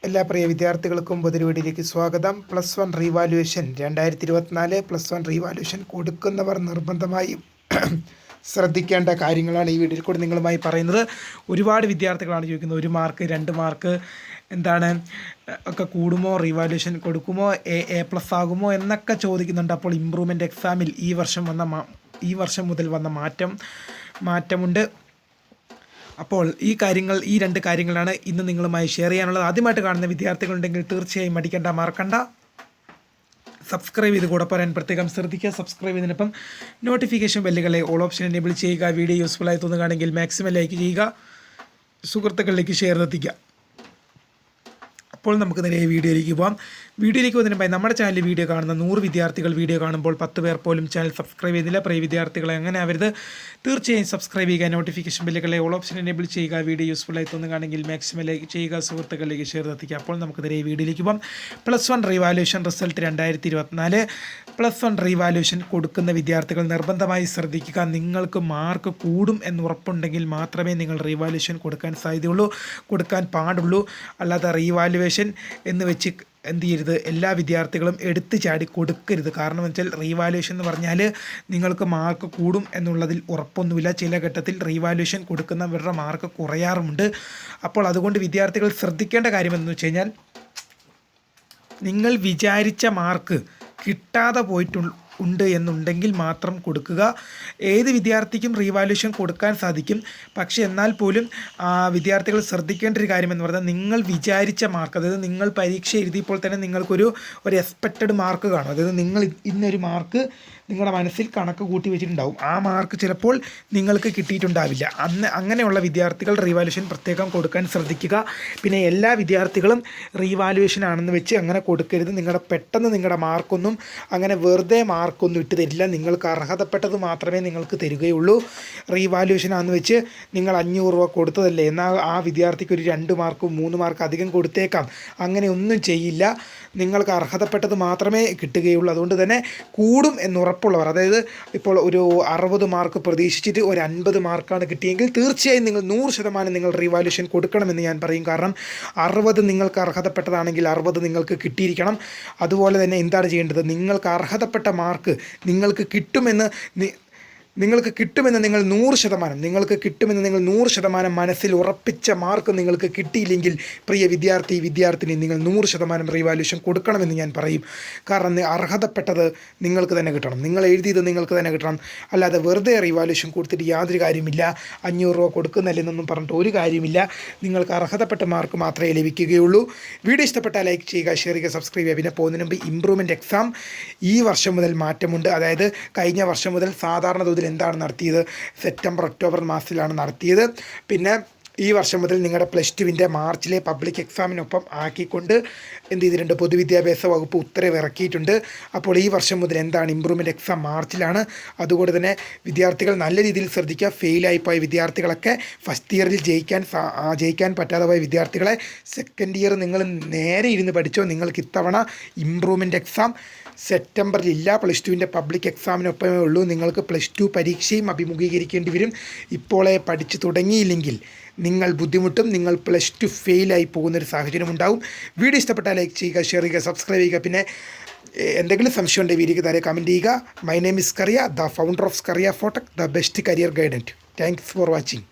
എല്ലാ പ്രിയ വിദ്യാർത്ഥികൾക്കും പുതിയ വീഡിയോയിലേക്ക് സ്വാഗതം. +1 റീവാലുവേഷൻ 2024 +1 റീവാലുവേഷൻ കൊടുക്കുന്നവർ നിർബന്ധമായും ശ്രദ്ധിക്കേണ്ട കാര്യങ്ങളാണ് ഈ വീഡിയോയിൽ കൂടി നിങ്ങളുമായി പറയുന്നത്. ഒരുപാട് വിദ്യാർത്ഥികളാണ് ചോദിക്കുന്നത്, 1 മാർക്ക് 2 മാർക്ക് ഒക്കെ കൂടുമോ, റീവാലുവേഷൻ കൊടുക്കുമോ, A+ ആകുമോ എന്നൊക്കെ ചോദിക്കുന്നുണ്ട്. അപ്പോൾ ഇമ്പ്രൂവ്മെൻ്റ് എക്സാമിൽ ഈ വർഷം മുതൽ വന്ന മാറ്റമുണ്ട്. അപ്പോൾ ഈ 2 കാര്യങ്ങളാണ് ഇന്ന് നിങ്ങളുമായി ഷെയർ ചെയ്യാനുള്ളത്. ആദ്യമായിട്ട് കാണുന്ന വിദ്യാർത്ഥികളുണ്ടെങ്കിൽ തീർച്ചയായും മറക്കണ്ട, സബ്സ്ക്രൈബ് ചെയ്ത് കൂടെ പറയാൻ പ്രത്യേകം ശ്രദ്ധിക്കുക. സബ്സ്ക്രൈബ് ചെയ്തതിനൊപ്പം നോട്ടിഫിക്കേഷൻ ബെല്ലുകളെ ഓൾ ഓപ്ഷൻ എനേബിൾ ചെയ്യുക. വീഡിയോ യൂസ്ഫുള്ളായി തോന്നുകയാണെങ്കിൽ മാക്സിമം ലൈക്ക് ചെയ്യുക, സുഹൃത്തുക്കളിലേക്ക് ഷെയർ എത്തിക്കുക. അപ്പോൾ നമുക്ക് നേരെ വീഡിയോയിലേക്ക് പോകാം. വീഡിയോയിലേക്ക് പോകുന്നതിന് മുമ്പായി നമ്മുടെ ചാനലിൽ വീഡിയോ കാണുന്ന 100 വിദ്യാർത്ഥികൾ വീഡിയോ കാണുമ്പോൾ 10 പേർ പോലും ചാനൽ സബ്സ്ക്രൈബ് ചെയ്യുന്നില്ല. പ്രിയ വിദ്യാർത്ഥികളെ അങ്ങനെ ആവരുത്, തീർച്ചയായും സബ്സ്ക്രൈബ് ചെയ്യുക, നോട്ടിഫിക്കേഷൻ ബെല്ലുകളെ ഓൾ ഓപ്ഷൻ എനേബിൾ ചെയ്യുക. വീഡിയോ യൂസ്ഫുള്ളായി തോന്നുകയാണെങ്കിൽ മാക്സിമം ലൈക്ക് ചെയ്യുക, സുഹൃത്തുക്കളിലേക്ക് ഷെയർ എത്തിക്കുക. അപ്പോൾ നമുക്ക് നേരെ വീഡിയോയിലേക്ക് പോകാം. +1 റീവാലുവേഷൻ റിസൾട്ട് 2024 +1 റീവാലുവേഷൻ കൊടുക്കുന്ന വിദ്യാർത്ഥികൾ നിർബന്ധമായി ശ്രദ്ധിക്കുക. നിങ്ങൾക്ക് മാർക്ക് കൂടും എന്ന് ഉറപ്പുണ്ടെങ്കിൽ മാത്രമേ നിങ്ങൾ റീവാലുവേഷൻ കൊടുക്കാൻ പാടുള്ളൂ. അല്ലാതെ റീവാലുവേഷൻ എന്ന് വെച്ച് എന്ത് ചെയ്യരുത്, എല്ലാ വിദ്യാർത്ഥികളും എടുത്തു ചാടി കൊടുക്കരുത്. കാരണം വെച്ചാൽ റീവാലുവേഷൻ എന്ന് പറഞ്ഞാൽ നിങ്ങൾക്ക് മാർക്ക് കൂടും എന്നുള്ളതിൽ ഉറപ്പൊന്നുമില്ല. ചില ഘട്ടത്തിൽ റീവാലുവേഷൻ കൊടുക്കുന്നവരുടെ മാർക്ക് കുറയാറുമുണ്ട്. അപ്പോൾ അതുകൊണ്ട് വിദ്യാർത്ഥികൾ ശ്രദ്ധിക്കേണ്ട കാര്യമെന്ന് വെച്ച് കഴിഞ്ഞാൽ, നിങ്ങൾ വിചാരിച്ച മാർക്ക് കിട്ടാതെ ഉണ്ട് എന്നുണ്ടെങ്കിൽ മാത്രം കൊടുക്കുക. ഏത് വിദ്യാർത്ഥിക്കും റീവാലുവേഷൻ കൊടുക്കാൻ സാധിക്കും. പക്ഷേ എന്നാൽ പോലും വിദ്യാർത്ഥികൾ ശ്രദ്ധിക്കേണ്ട ഒരു കാര്യമെന്ന് പറഞ്ഞാൽ, നിങ്ങൾ വിചാരിച്ച മാർക്ക്, അതായത് നിങ്ങൾ പരീക്ഷ എഴുതിയപ്പോൾ തന്നെ നിങ്ങൾക്കൊരു എക്സ്പെക്റ്റഡ് മാർക്ക് കാണും. അതായത് നിങ്ങൾ ഇന്നൊരു മാർക്ക് നിങ്ങളുടെ മനസ്സിൽ കണക്ക് കൂട്ടി വെച്ചിട്ടുണ്ടാവും. ആ മാർക്ക് ചിലപ്പോൾ നിങ്ങൾക്ക് കിട്ടിയിട്ടുണ്ടാവില്ല. അങ്ങനെയുള്ള വിദ്യാർത്ഥികൾ റീവാലുവേഷൻ പ്രത്യേകം കൊടുക്കാൻ ശ്രദ്ധിക്കുക. പിന്നെ എല്ലാ വിദ്യാർത്ഥികളും റീവാലുവേഷൻ ആണെന്ന് വെച്ച് അങ്ങനെ കൊടുക്കരുത്. പെട്ടെന്ന് നിങ്ങളുടെ മാർക്കൊന്നും അങ്ങനെ വെറുതെ മാർക്കൊന്നും ഇട്ട് തരില്ല. നിങ്ങൾക്ക് അർഹതപ്പെട്ടത് മാത്രമേ നിങ്ങൾക്ക് തരികയുള്ളൂ. റീവാലുവേഷൻ ആണെന്ന് വെച്ച് നിങ്ങൾ 500 രൂപ കൊടുത്തതല്ലേ, എന്നാൽ ആ വിദ്യാർത്ഥിക്ക് ഒരു 2 മാർക്കും 3 മാർക്ക് അധികം കൊടുത്തേക്കാം. അങ്ങനെ ഒന്നും ചെയ്യില്ല. നിങ്ങൾക്ക് അർഹതപ്പെട്ടത് മാത്രമേ കിട്ടുകയുള്ളൂ. അതുകൊണ്ട് തന്നെ കൂടും എന്നുറപ്പുള്ളവർ, അതായത് ഇപ്പോൾ ഒരു 60 മാർക്ക് പ്രതീക്ഷിച്ചിട്ട് ഒരു 50 മാർക്കാണ് കിട്ടിയെങ്കിൽ തീർച്ചയായും നിങ്ങൾ 100% നിങ്ങൾ റീവാലുവേഷൻ കൊടുക്കണമെന്ന് ഞാൻ പറയും. കാരണം 60 നിങ്ങൾക്ക് അർഹതപ്പെട്ടതാണെങ്കിൽ 60 നിങ്ങൾക്ക് കിട്ടിയിരിക്കണം. അതുപോലെ തന്നെ എന്താണ് ചെയ്യേണ്ടത്, നിങ്ങൾക്ക് അർഹതപ്പെട്ട മാർക്ക് നിങ്ങൾക്ക് കിട്ടുമെന്ന് നിങ്ങൾ 100% മനസ്സിൽ ഉറപ്പിച്ച മാർക്ക് നിങ്ങൾക്ക് കിട്ടിയില്ലെങ്കിൽ പ്രിയ വിദ്യാർത്ഥിനി, നിങ്ങൾ 100% റീവാലുവേഷൻ കൊടുക്കണമെന്ന് ഞാൻ പറയും. കാരണം അർഹതപ്പെട്ടത് നിങ്ങൾക്ക് തന്നെ കിട്ടണം, നിങ്ങൾ എഴുതിയത് നിങ്ങൾക്ക് തന്നെ കിട്ടണം. അല്ലാതെ വെറുതെ റീവാലുവേഷൻ കൊടുത്തിട്ട് യാതൊരു കാര്യമില്ല. 500 രൂപ കൊടുക്കുന്നില്ലെന്നൊന്നും പറഞ്ഞിട്ട് ഒരു കാര്യമില്ല. നിങ്ങൾക്ക് അർഹതപ്പെട്ട മാർക്ക് മാത്രമേ ലഭിക്കുകയുള്ളൂ. വീഡിയോ ഇഷ്ടപ്പെട്ടാൽ ലൈക്ക് ചെയ്യുക, ഷെയർ ചെയ്യുക, സബ്സ്ക്രൈബ് ചെയ്യുക. പിന്നെ പോകുന്നതിന് മുമ്പ് ഇമ്പ്രൂവ്മെൻ്റ് എക്സാം ഈ വർഷം മുതൽ മാറ്റമുണ്ട്. അതായത് കഴിഞ്ഞ വർഷം മുതൽ സാധാരണ തോതിൽ എന്താണ് നടത്തിയത്, സെപ്റ്റംബർ ഒക്ടോബർ മാസത്തിലാണ് നടത്തിയത്. പിന്നെ ഈ വർഷം മുതൽ നിങ്ങളുടെ +2 മാർച്ചിലെ പബ്ലിക് എക്സാമിനൊപ്പം ആക്കിക്കൊണ്ട് എന്ത് ചെയ്തിട്ടുണ്ട്, പൊതുവിദ്യാഭ്യാസ വകുപ്പ് ഉത്തരവ് ഇറക്കിയിട്ടുണ്ട്. അപ്പോൾ ഈ വർഷം മുതൽ എന്താണ്, ഇമ്പ്രൂവ്മെൻ്റ് എക്സാം മാർച്ചിലാണ്. അതുകൊണ്ട് തന്നെ വിദ്യാർത്ഥികൾ നല്ല രീതിയിൽ ശ്രദ്ധിക്കുക. ഫെയിലായിപ്പോയ വിദ്യാർത്ഥികളൊക്കെ ഫസ്റ്റ് ഇയറിൽ ജയിക്കാൻ പറ്റാതെ പോയ വിദ്യാർത്ഥികളെ സെക്കൻഡ് ഇയർ നിങ്ങൾ നേരെ ഇരുന്ന് പഠിച്ചോ. നിങ്ങൾക്ക് ഇത്തവണ ഇമ്പ്രൂവ്മെൻ്റ് എക്സാം സെപ്റ്റംബറിലില്ല. +2 പബ്ലിക് എക്സാമിനൊപ്പമേ ഉള്ളൂ. നിങ്ങൾക്ക് +2 പരീക്ഷയും അഭിമുഖീകരിക്കേണ്ടി വരും. ഇപ്പോളെ പഠിച്ചു തുടങ്ങിയില്ലെങ്കിൽ നിങ്ങൾ ബുദ്ധിമുട്ടും. നിങ്ങൾ +2 ഫെയിലായി പോകുന്നൊരു സാഹചര്യം ഉണ്ടാവും. വീഡിയോ ഇഷ്ടപ്പെട്ടാൽ ലൈക്ക് ചെയ്യുക, ഷെയർ ചെയ്യുക, സബ്സ്ക്രൈബ് ചെയ്യുക. പിന്നെ എന്തെങ്കിലും സംശയം ഉണ്ടെങ്കിൽ വീഡിയോക്ക് താഴെ കമൻറ്റ് ചെയ്യുക. My name is Skaria, the founder of Skaria ഫോട്ടക്, the best career guidance. Thanks for watching.